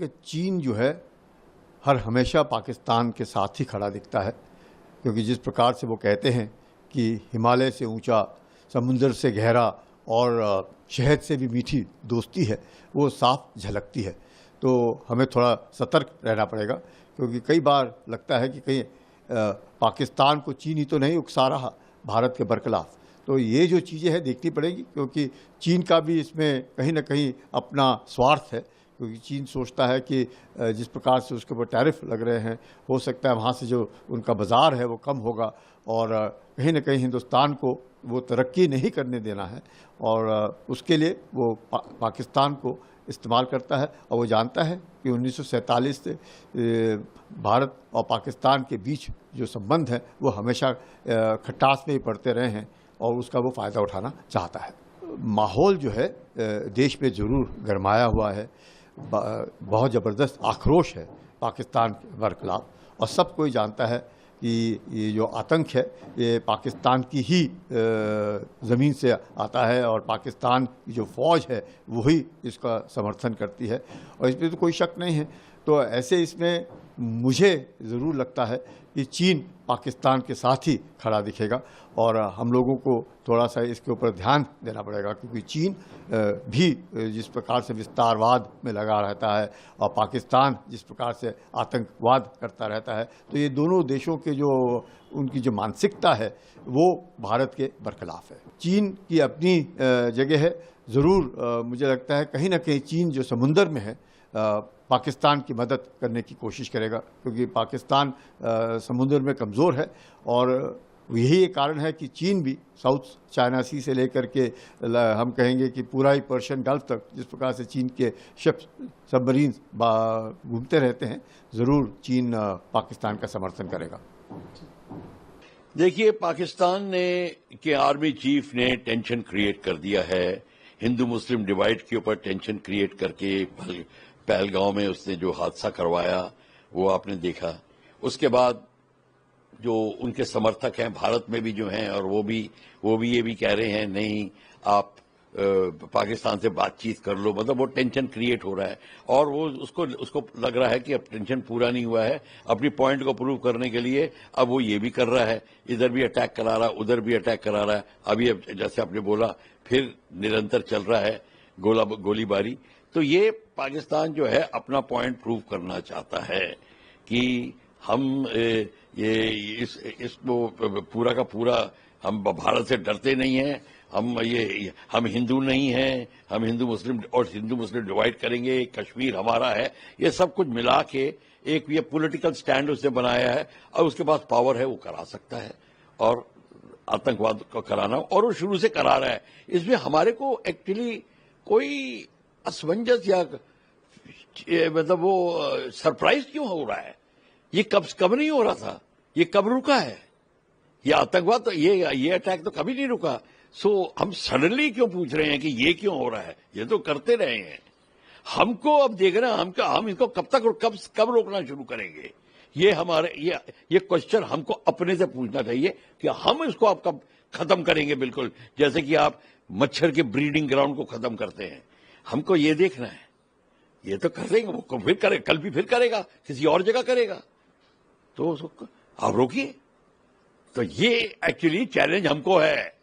कि चीन जो है हर हमेशा पाकिस्तान के साथ ही खड़ा दिखता है, क्योंकि जिस प्रकार से वो कहते हैं कि हिमालय से ऊंचा, समुंदर से गहरा और शहद से भी मीठी दोस्ती है, वो साफ झलकती है। तो हमें थोड़ा सतर्क रहना पड़ेगा, क्योंकि कई बार लगता है कि कहीं पाकिस्तान को चीन ही तो नहीं उकसा रहा भारत के बरखिलाफ। तो ये जो चीज़ें हैं देखनी पड़ेगी, क्योंकि चीन का भी इसमें कहीं ना कहीं अपना स्वार्थ है, क्योंकि चीन सोचता है कि जिस प्रकार से उसके ऊपर टैरिफ लग रहे हैं, हो सकता है वहाँ से जो उनका बाज़ार है वो कम होगा, और कहीं ना कहीं हिंदुस्तान को वो तरक्की नहीं करने देना है, और उसके लिए वो पाकिस्तान को इस्तेमाल करता है। और वो जानता है कि 1947 से भारत और पाकिस्तान के बीच जो संबंध है वो हमेशा खटास में ही पड़ते रहे हैं, और उसका वो फ़ायदा उठाना चाहता है। माहौल जो है देश में ज़रूर गरमाया हुआ है, बहुत ज़बरदस्त आक्रोश है पाकिस्तान के बरखिलाफ, और सब कोई जानता है कि ये जो आतंक है ये पाकिस्तान की ही ज़मीन से आता है, और पाकिस्तान की जो फ़ौज है वही इसका समर्थन करती है, और इसमें तो कोई शक नहीं है। तो ऐसे इसमें मुझे ज़रूर लगता है कि चीन पाकिस्तान के साथ ही खड़ा दिखेगा, और हम लोगों को थोड़ा सा इसके ऊपर ध्यान देना पड़ेगा, क्योंकि चीन भी जिस प्रकार से विस्तारवाद में लगा रहता है और पाकिस्तान जिस प्रकार से आतंकवाद करता रहता है, तो ये दोनों देशों के जो उनकी जो मानसिकता है वो भारत के बरखिलाफ है। चीन की अपनी जगह है, ज़रूर मुझे लगता है कहीं ना कहीं चीन जो समुंदर में है पाकिस्तान की मदद करने की कोशिश करेगा, क्योंकि पाकिस्तान समुद्र में कमज़ोर है, और यही एक कारण है कि चीन भी साउथ चाइना सी से लेकर के हम कहेंगे कि पूरा ही पर्शियन गल्फ तक जिस प्रकार से चीन के शिप सबमरीन घूमते रहते हैं, ज़रूर चीन पाकिस्तान का समर्थन करेगा। देखिए, पाकिस्तान ने के आर्मी चीफ ने टेंशन क्रिएट कर दिया है, हिंदू मुस्लिम डिवाइड के ऊपर टेंशन क्रिएट करके पहलगांव में उसने जो हादसा करवाया वो आपने देखा। उसके बाद जो उनके समर्थक हैं भारत में भी जो हैं, और वो भी ये भी कह रहे हैं नहीं आप पाकिस्तान से बातचीत कर लो, मतलब वो टेंशन क्रिएट हो रहा है, और वो उसको लग रहा है कि अब टेंशन पूरा नहीं हुआ है, अपनी पॉइंट को प्रूव करने के लिए अब वो ये भी कर रहा है, इधर भी अटैक करा रहा है, उधर भी अटैक करा रहा है। अभी अब जैसे आपने बोला फिर निरंतर चल रहा है गोलीबारी। तो ये पाकिस्तान जो है अपना पॉइंट प्रूव करना चाहता है कि हम ये पूरा का पूरा हम भारत से डरते नहीं हैं, हम हिंदू नहीं हैं, हम हिंदू मुस्लिम डिवाइड करेंगे, कश्मीर हमारा है, ये सब कुछ मिला के एक ये पॉलिटिकल स्टैंड उसने बनाया है, और उसके पास पावर है, वो करा सकता है, और आतंकवाद को कराना, और वो शुरू से करा रहा है। इसमें हमारे को एक्चुअली कोई असमंजस या मतलब वो सरप्राइज क्यों हो रहा है? ये कब नहीं हो रहा था, ये कब रुका है? ये आतंकवाद तो ये अटैक तो कभी नहीं रुका। सो हम सडनली क्यों पूछ रहे हैं कि ये क्यों हो रहा है? ये तो करते रहे हैं। हमको अब देख रहे हैं हम इसको कब रोकना शुरू करेंगे? ये क्वेश्चन हमको अपने से पूछना चाहिए कि हम इसको अब कब खत्म करेंगे। बिल्कुल जैसे कि आप मच्छर के ब्रीडिंग ग्राउंड को खत्म करते हैं, हमको ये देखना है। ये तो कर देंगे, वो फिर करे, कल भी फिर करेगा, किसी और जगह करेगा, तो उसको आप रोकिए। तो ये एक्चुअली चैलेंज हमको है,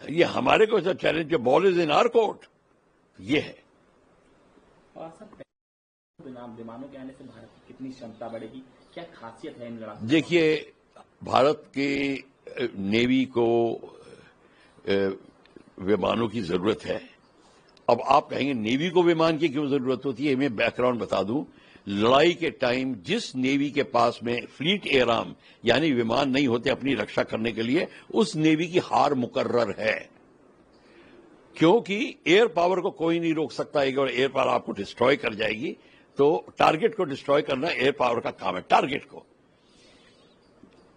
ये हमारे को चैलेंज जो ball is in our court, ये है। विमानों के आने से भारत की कितनी क्षमता बढ़ेगी, क्या खासियत है इन लड़ाकों? देखिए, भारत के नेवी को विमानों की जरूरत है। अब आप कहेंगे नेवी को विमान की क्यों जरूरत होती है? मैं बैकग्राउंड बता दूं। लड़ाई के टाइम जिस नेवी के पास में फ्लीट एयर आर्म यानी विमान नहीं होते अपनी रक्षा करने के लिए, उस नेवी की हार मुकर्रर है, क्योंकि एयर पावर को कोई नहीं रोक सकता। एक और एयर पावर आपको डिस्ट्रॉय कर जाएगी, तो टारगेट को डिस्ट्रॉय करना एयर पावर का काम है। टारगेट को,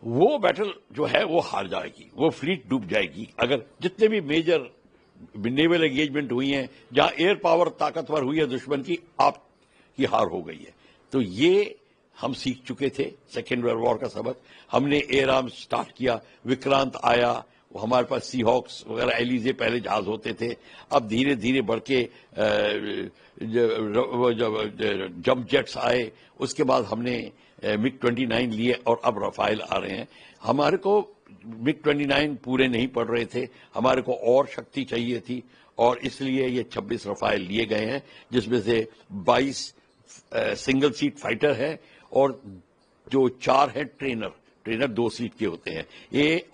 वो बैटल जो है वो हार जाएगी, वो फ्लीट डूब जाएगी। अगर जितने भी मेजर नेवल एंगेजमेंट हुई हैं जहां एयर पावर ताकतवर हुई है दुश्मन की, आपकी हार हो गई है। तो ये हम सीख चुके थे सेकेंड वर्ल्ड वॉर का सबक। हमने एयर आर्म स्टार्ट किया, विक्रांत आया, हमारे पास सी हॉक्स वगैरह एलिजे पहले जहाज होते थे, अब धीरे धीरे बढ़ के जंप जेट्स आए, उसके बाद हमने मिग 29 लिए और अब रफाइल आ रहे हैं। हमारे को मिग 29 पूरे नहीं पड़ रहे थे, हमारे को और शक्ति चाहिए थी और इसलिए ये 26 रफाइल लिए गए हैं, जिसमें से 22 सिंगल सीट फाइटर है और जो 4 हैं ट्रेनर 2 सीट के होते हैं। ये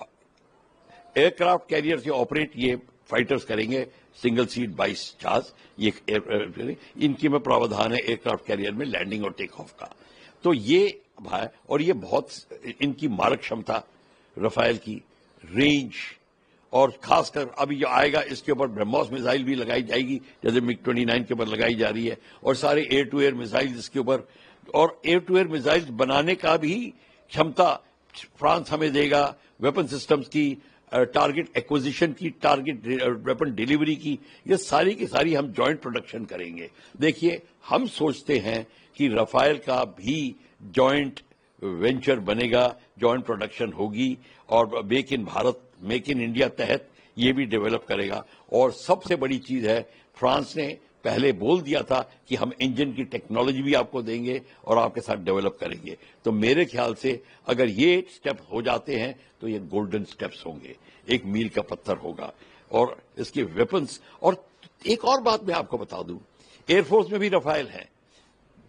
एयरक्राफ्ट कैरियर से ऑपरेट ये फाइटर्स करेंगे, सिंगल सीट 22 जहाज, ये इनकी में प्रावधान है एयरक्राफ्ट कैरियर में लैंडिंग और टेक ऑफ का। तो ये है, और ये बहुत इनकी मारक क्षमता रफाइल की रेंज, और खासकर अभी जो आएगा इसके ऊपर ब्रह्मोस मिसाइल भी लगाई जाएगी, जैसे मिग 29 के ऊपर लगाई जा रही है, और सारे एयर टू एयर मिसाइल इसके ऊपर, और एयर टू एयर मिसाइल बनाने का भी क्षमता फ्रांस हमें देगा, वेपन सिस्टम्स की, टारगेट एक्विजिशन की, टारगेट वेपन डिलीवरी की, ये सारी की सारी हम जॉइंट प्रोडक्शन करेंगे। देखिए, हम सोचते हैं कि रफाइल का भी जॉइंट वेंचर बनेगा, जॉइंट प्रोडक्शन होगी, और make in Bharat, make in India तहत ये भी डेवलप करेगा। और सबसे बड़ी चीज है, फ्रांस ने पहले बोल दिया था कि हम इंजन की टेक्नोलॉजी भी आपको देंगे और आपके साथ डेवलप करेंगे। तो मेरे ख्याल से अगर ये स्टेप हो जाते हैं तो ये गोल्डन स्टेप्स होंगे, एक मील का पत्थर होगा। और इसके वेपन्स, और एक और बात मैं आपको बता दूं, एयरफोर्स में भी रफाइल है,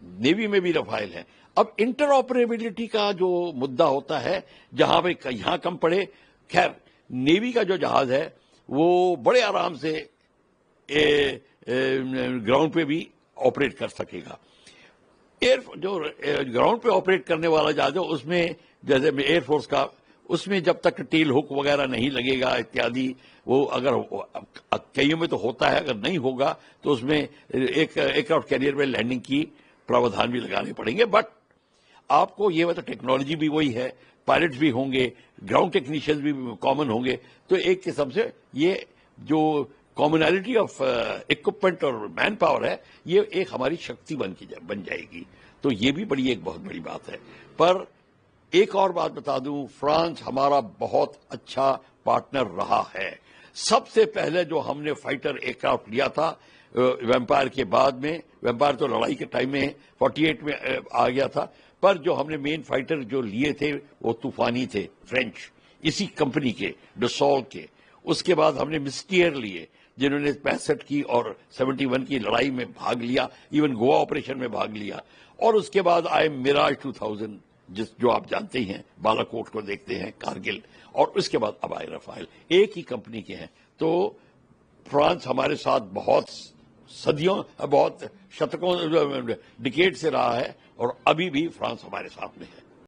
नेवी में भी रफाइल है। अब इंटरऑपरेबिलिटी का जो मुद्दा होता है, जहां पे यहां कम पड़े, खैर नेवी का जो जहाज है वो बड़े आराम से ग्राउंड पे भी ऑपरेट कर सकेगा। जो ग्राउंड पे ऑपरेट करने वाला जहाज है उसमें, जैसे एयरफोर्स का, उसमें जब तक टेल हुक वगैरह नहीं लगेगा इत्यादि, वो अगर कईयों में तो होता है, अगर नहीं होगा तो उसमें एक एयरक्राफ्ट कैरियर में लैंडिंग की प्रावधान भी लगाने पड़ेंगे। बट आपको ये मतलब टेक्नोलॉजी भी वही है, पायलट्स भी होंगे, ग्राउंड टेक्नीशियंस भी कॉमन होंगे, तो एक किस्म से ये जो कॉमनैलिटी ऑफ इक्विपमेंट और मैन पावर है, ये एक हमारी शक्ति बन जाएगी। तो ये भी एक बहुत बड़ी बात है। पर एक और बात बता दूं, फ्रांस हमारा बहुत अच्छा पार्टनर रहा है। सबसे पहले जो हमने फाइटर एयरक्राफ्ट लिया था वेम्पायर के बाद में, वेम्पायर तो लड़ाई के टाइम में 48 में आ गया था, पर जो हमने मेन फाइटर जो लिए थे वो तूफानी थे, फ्रेंच, इसी कंपनी के, डसॉल के। उसके बाद हमने मिस्टियर लिए, जिन्होंने 65 की और 71 की लड़ाई में भाग लिया, इवन गोवा ऑपरेशन में भाग लिया। और उसके बाद आए मिराज 2000, जो आप जानते ही हैं, बालाकोट को देखते हैं, कारगिल, और उसके बाद अब आए रफाइल, एक ही कंपनी के हैं। तो फ्रांस हमारे साथ बहुत सदियों, बहुत शतकों, डिकेड से रहा है, और अभी भी फ्रांस हमारे साथ में है।